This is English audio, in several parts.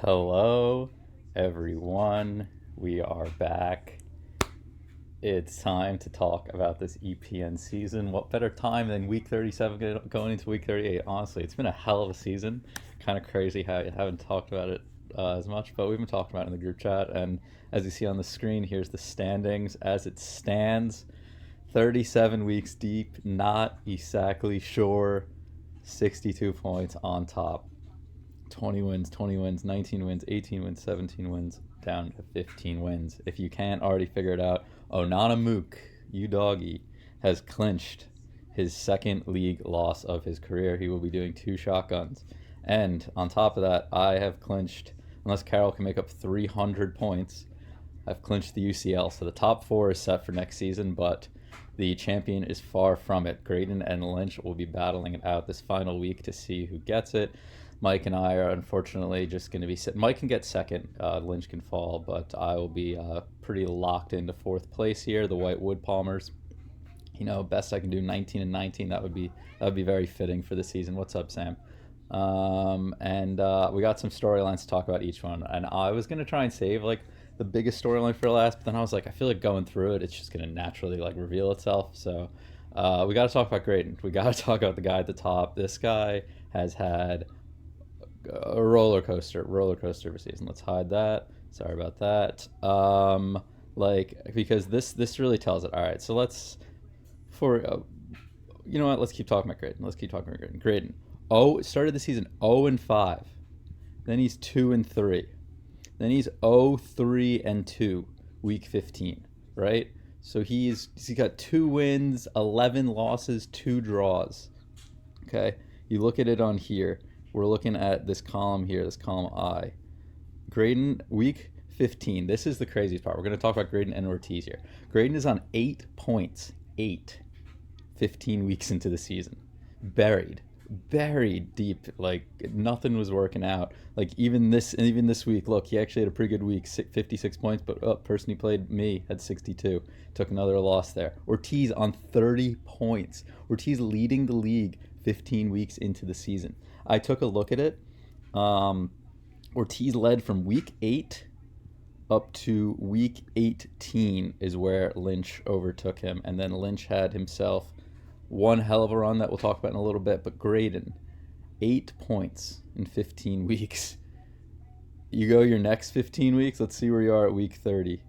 Hello, everyone. We are back. It's time to talk about this EPN season. What better time than week 37 going into week 38? Honestly, it's been a hell of a season. Kind of crazy how I haven't talked about it as much, but we've been talking about it in the group chat. And as you see on the screen, here's the standings as it stands. 37 weeks deep, not exactly sure. 62 points on top. 20 wins, 19 wins, 18 wins, 17 wins, down to 15 wins. If you can't already figure it out, Onanamook, you doggy, has clinched his second league loss of his career. He will be doing two shotguns. And on top of that, I have clinched, unless Carol can make up 300 points, I've clinched the UCL. So the top four is set for next season, but the champion is far from it. Graydon and Lynch will be battling it out this final week to see who gets it. Mike and I are unfortunately just going to be Mike can get second, Lynch can fall, but I will be pretty locked into fourth place here. The White Wood Palmers, best I can do, 19 and 19. That would be very fitting for the season. What's up, Sam? And we got some storylines to talk about each one, and I was going to try and save like the biggest storyline for last, but then I was like, I feel like going through it, it's just going to naturally like reveal itself. So we got to talk about Graydon. We got to talk about the guy at the top. This guy has had a roller coaster of a season. Let's hide that. Sorry about that. Because this really tells it. All right, so you know what? Let's keep talking about Graydon. Graydon. Started the season 0-5. Then he's 2-3. Then he's 0-3-2 week 15. Right. So he's got 2 wins, 11 losses, 2 draws. Okay. You look at it on here. We're looking at this column here, this column I. Graydon, week 15. This is the craziest part. We're going to talk about Graydon and Ortiz here. Graydon is on 8 points. 15 weeks into the season. Buried deep. Like, nothing was working out. Like, even this week, look, he actually had a pretty good week, 56 points, but person he played, me, had 62. Took another loss there. Ortiz on 30 points. Ortiz leading the league 15 weeks into the season. I took a look at it. Ortiz led from week 8 up to week 18 is where Lynch overtook him. And then Lynch had himself one hell of a run that we'll talk about in a little bit. But Graydon, 8 points in 15 weeks. You go your next 15 weeks, let's see where you are at week 30.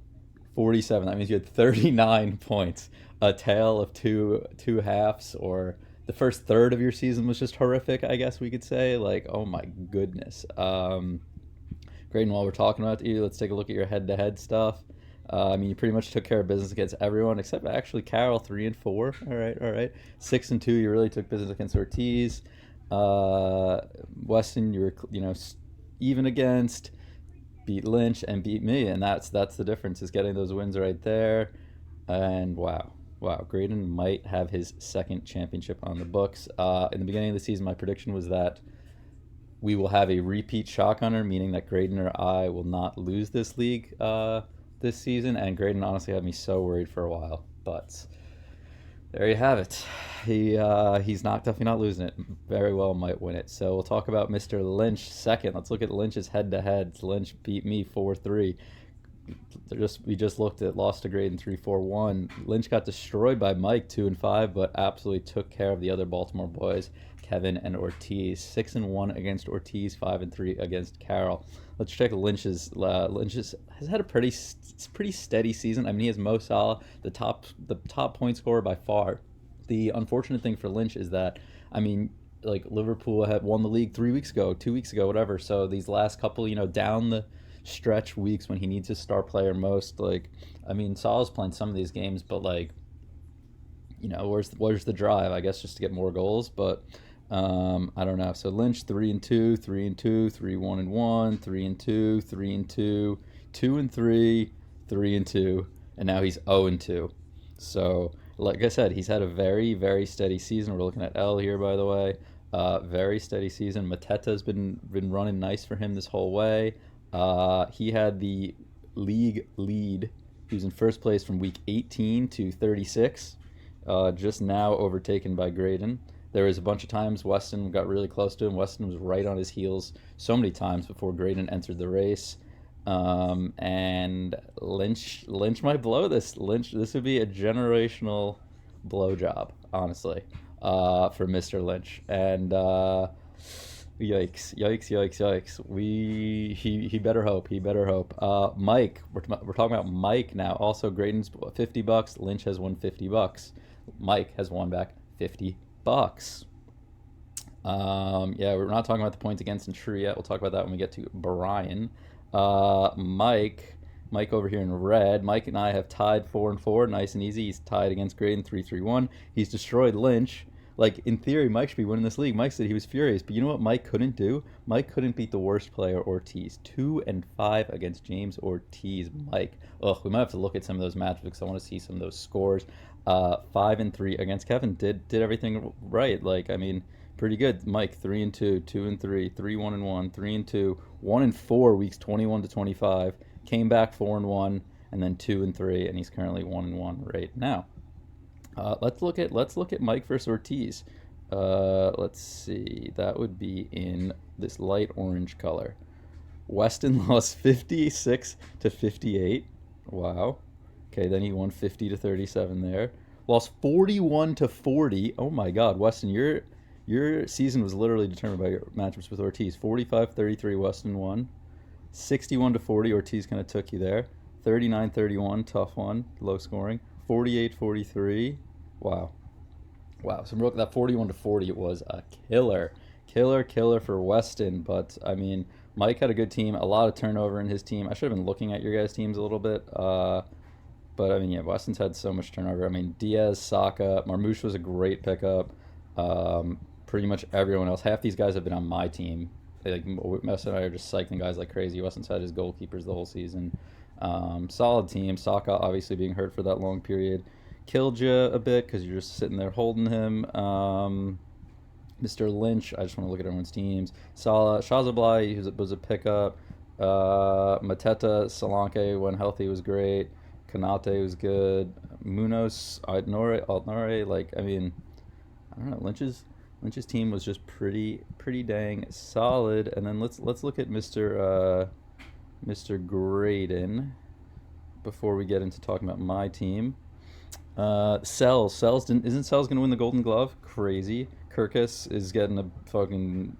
47. That means you had 39 points. A tale of two halves, or the first third of your season was just horrific, I guess we could say. Like, oh my goodness. Graydon, while we're talking about you, let's take a look at your head-to-head stuff. You pretty much took care of business against everyone except actually Carol, 3-4. All right. 6-2, you really took business against Ortiz. Weston, you were even against. Beat Lynch and beat me, and that's the difference, is getting those wins right there. And wow, Graydon might have his second championship on the books. In the beginning of the season, my prediction was that we will have a repeat shotgunner, meaning that Graydon or I will not lose this league this season. And Graydon honestly had me so worried for a while, but there you have it. He's definitely not losing it. Very well might win it. So we'll talk about Mr. Lynch second. Let's look at Lynch's head-to-heads. Lynch beat me 4-3. We just lost to Graydon 3-4-1. Lynch got destroyed by Mike 2-5, but absolutely took care of the other Baltimore boys, Kevin and Ortiz. 6-1 against Ortiz, 5-3 against Carroll. Let's check Lynch's. Lynch's has had a pretty steady season. I mean, he has Mo Salah, the top point scorer by far. The unfortunate thing for Lynch is that, like, Liverpool had won the league 2 weeks ago, whatever. So these last couple, down the stretch weeks when he needs his star player most, Salah's playing some of these games, but where's the drive? I guess just to get more goals, but I don't know. So Lynch 3-2, 3-2, 3-1-1, 3-2, 3-2, 2-3, 3-2, and now he's 0-2. So like I said, he's had a very, very steady season. We're looking at L here, by the way. Very steady season. Mateta's been running nice for him this whole way. He had the league lead. He was in first place from week 18 to 36, just now overtaken by Graydon. There was a bunch of times Weston got really close to him. Weston was right on his heels so many times before Graydon entered the race. And Lynch might blow this. This would be a generational blow job, honestly, for Mr. Lynch. And yikes, yikes, yikes, yikes. He better hope. He better hope. Mike, we're talking about Mike now. Also, Graydon's $50. Lynch has won $50. Mike has won back $50. Yeah, we're not talking about the points against and true yet. We'll talk about that when we get to Brian. Mike over here in red. Mike and I have tied 4-4, nice and easy. He's tied against Graydon 3-3-1. He's destroyed Lynch. Like, in theory, Mike should be winning this league. Mike said he was furious, but you know what Mike couldn't do? Mike couldn't beat the worst player, Ortiz. 2-5 against James Ortiz. Mike. Ugh, we might have to look at some of those matches because I want to see some of those scores. 5-3 against Kevin. Did everything right. Like, I mean, pretty good. Mike 3-2, 2-3, 3-1-1, 3-2, 1-4 weeks 21 to 25. Came back 4-1, and then 2-3, and he's currently 1-1 right now. Let's look at Mike versus Ortiz. Let's see. That would be in this light orange color. Weston lost 56 to 58. Wow. Okay, then he won 50 to 37 there. Lost 41 to 40. Oh my God, Weston, your season was literally determined by your matchups with Ortiz. 45-33, Weston won. 61 to 40, Ortiz kind of took you there. 39-31, tough one, low scoring. 48-43. Wow. So that 41 to 40 was a killer for Weston. But I mean, Mike had a good team, a lot of turnover in his team. I should have been looking at your guys' teams a little bit. But I mean, yeah, Weston's had so much turnover. I mean, Diaz, Saka, Marmouche was a great pickup. Pretty much everyone else. Half these guys have been on my team. Like, Mess and I are just cycling guys like crazy. Weston's had his goalkeepers the whole season. Solid team. Saka obviously being hurt for that long period killed you a bit because you're just sitting there holding him. Mr. Lynch, I just want to look at everyone's teams. Salah, Shazablai was a pickup. Mateta, Solanke when healthy was great. Kanate was good. Munoz, Altnore, like, I mean, I don't know. Lynch's team was just pretty dang solid. And then let's look at Mr. Graydon before we get into talking about my team. Sells isn't Sells gonna win the Golden Glove? Crazy. Kirkus is getting a fucking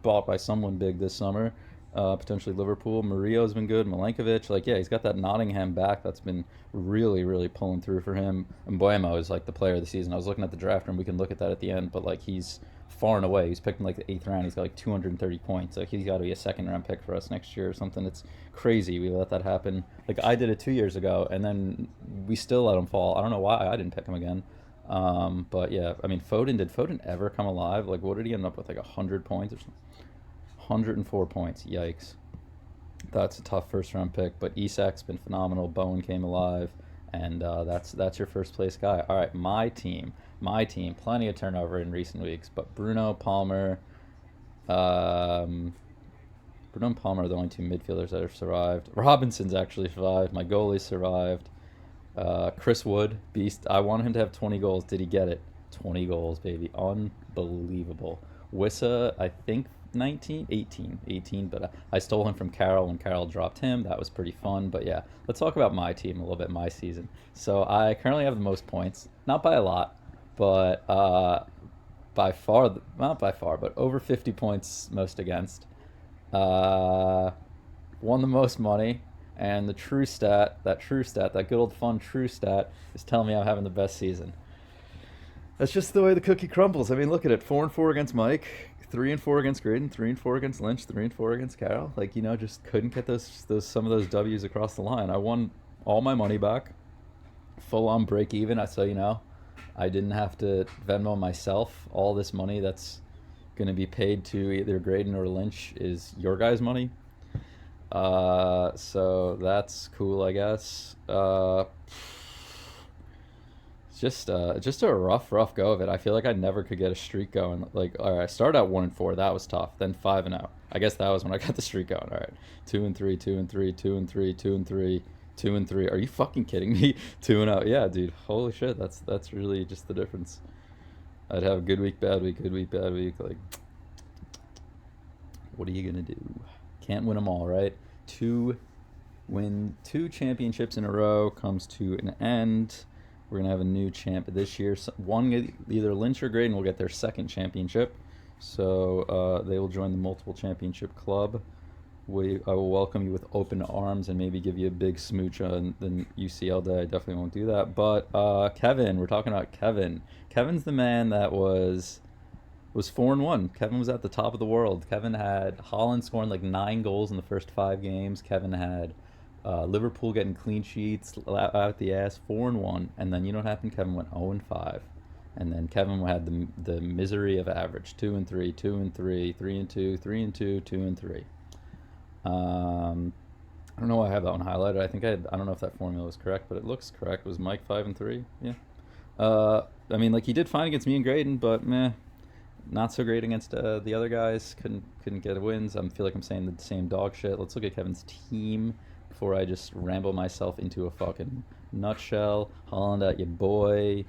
bought by someone big this summer. Potentially Liverpool. Murillo's been good. Milenkovic, like, yeah, he's got that Nottingham back that's been really pulling through for him. And Buemo is like the player of the season. I was looking at the draft room. We can look at that at the end, but like, he's far and away. He's picked in like the 8th round. He's got like 230 points. Like, he's got to be a 2nd round pick for us next year or something. It's crazy. We let that happen. Like, I did it 2 years ago, and then we still let him fall. I don't know why I didn't pick him again. But yeah, I mean, did Foden ever come alive? Like, what did he end up with? Like 100 points or something? 104 points. Yikes. That's a tough first round pick, but Isak's been phenomenal. Bowen came alive, and that's your first place guy. All right, my team. Plenty of turnover in recent weeks, but Bruno, Palmer, are the only 2 midfielders that have survived. Robinson's actually survived. My goalie survived. Chris Wood, beast. I wanted him to have 20 goals. Did he get it? 20 goals, baby. Unbelievable. Wissa, I think 18, but I stole him from Carroll when Carroll dropped him. That was pretty fun. But yeah, let's talk about my team a little bit, my season. So I currently have the most points, not by a lot, but not by far, but over 50 points most against. Won the most money, and that good old fun true stat is telling me I'm having the best season. That's just the way the cookie crumbles. I mean, look at it. 4-4 against Mike, 3-4 against Graydon, 3-4 against Lynch, 3-4 against Carroll. Like, you know, just couldn't get some of those W's across the line. I won all my money back, full on break even. So, you know, I didn't have to Venmo myself. All this money that's going to be paid to either Graydon or Lynch is your guys' money. So that's cool, I guess. Just a rough go of it. I feel like I never could get a streak going. Like, all right, I started out 1-4. That was tough. Then 5-0. I guess that was when I got the streak going. All right, 2-3, 2-3, 2-3, 2-3, 2-3. Are you fucking kidding me? 2-0. Yeah, dude. Holy shit. That's really just the difference. I'd have a good week, bad week, good week, bad week. Like, what are you gonna do? Can't win them all, right? Two championships in a row comes to an end. We're gonna have a new champ this year. One, either Lynch or Graydon will get their second championship, so they will join the multiple championship club. I will welcome you with open arms and maybe give you a big smooch on the UCL day. I definitely won't do that. But Kevin, we're talking about Kevin. Kevin's the man that was 4-1. Kevin was at the top of the world. Kevin had Holland scoring like 9 goals in the first 5 games. Kevin had Liverpool getting clean sheets out the ass, 4-1. And then you know what happened? Kevin went 0-5. And then Kevin had the misery of average: 2-3, 2-3, 3-2, 3-2, 2-3. I don't know why I have that one highlighted. I don't know if that formula was correct, but it looks correct. Was Mike 5-3? Yeah. I mean, like, he did fine against me and Graydon, but meh, not so great against the other guys. Couldn't get wins. I feel like I'm saying the same dog shit. Let's look at Kevin's team before I just ramble myself into a fucking nutshell. Holland at your boy.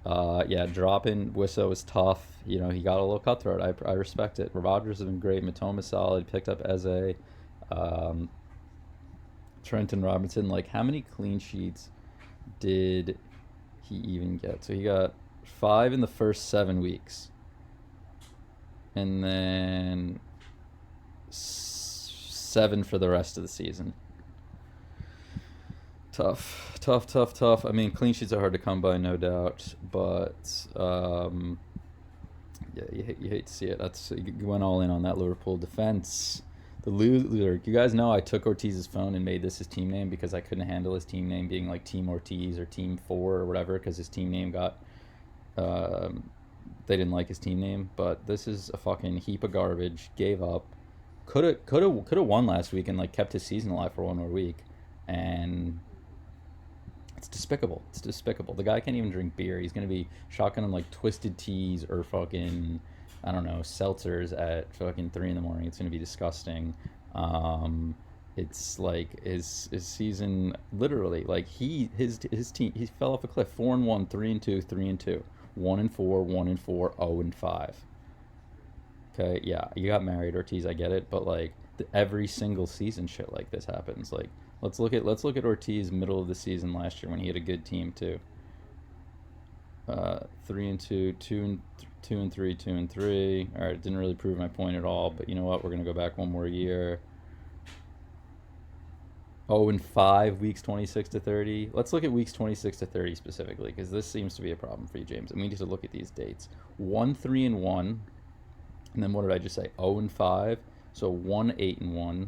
Yeah, dropping Wisso was tough. You know, he got a little cutthroat. I respect it. Rogers has been great. Matoma solid. Picked up Eze. Trenton Robinson. Like, how many clean sheets did he even get? So he got 5 in the first 7 weeks. And then 7 for the rest of the season. Tough. I mean, clean sheets are hard to come by, no doubt. But yeah, you hate to see it. You went all in on that Liverpool defense. The loser. You guys know I took Ortiz's phone and made this his team name because I couldn't handle his team name being like Team Ortiz or Team 4 or whatever, because his team name got they didn't like his team name. But this is a fucking heap of garbage. Gave up. Could have won last week and like kept his season alive for one more week. And it's despicable. The guy can't even drink beer. He's gonna be shotgunning like twisted teas or fucking, I don't know, seltzers at fucking 3 in the morning. It's gonna be disgusting. It's like his season, literally, like his team, he fell off a cliff. 4-1, 3-2, 3-2, 1-4, 1-4, 0-5. Okay, yeah, you got married, Ortiz. I get it, but like every single season, shit like this happens. Like, let's look at Ortiz middle of the season last year when he had a good team too. 3-2, 2-3, 2-3. All right, it didn't really prove my point at all, but you know what? We're gonna go back one more year. 0-5 weeks 26 to 30. Let's look at weeks 26 to 30 specifically, because this seems to be a problem for you, James. And we need to look at these dates. 1-3-1, and then what did I just say? 0-5. So 1-8-1.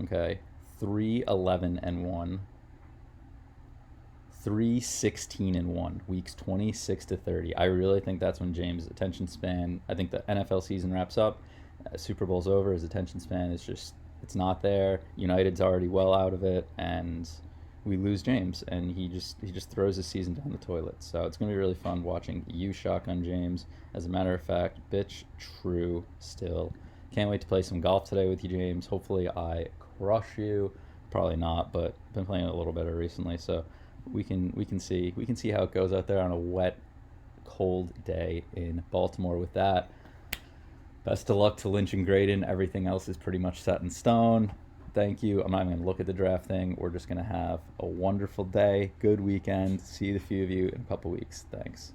Okay, 3-11-1. 3-16-1, weeks 26 to 30. I really think that's when James' attention span, I think the NFL season wraps up, Super Bowl's over, his attention span is just, it's not there. United's already well out of it, and we lose James, and he just throws his season down the toilet. So it's going to be really fun watching you shotgun James. As a matter of fact, bitch, true still. Can't wait to play some golf today with you, James. Hopefully I crush you. Probably not, but been playing a little better recently, so we can see how it goes out there on a wet, cold day in Baltimore. With that, best of luck to Lynch and Graydon. Everything else is pretty much set in stone. Thank you. I'm not even going to look at the draft thing. We're just going to have a wonderful day, good weekend. See the few of you in a couple weeks. Thanks.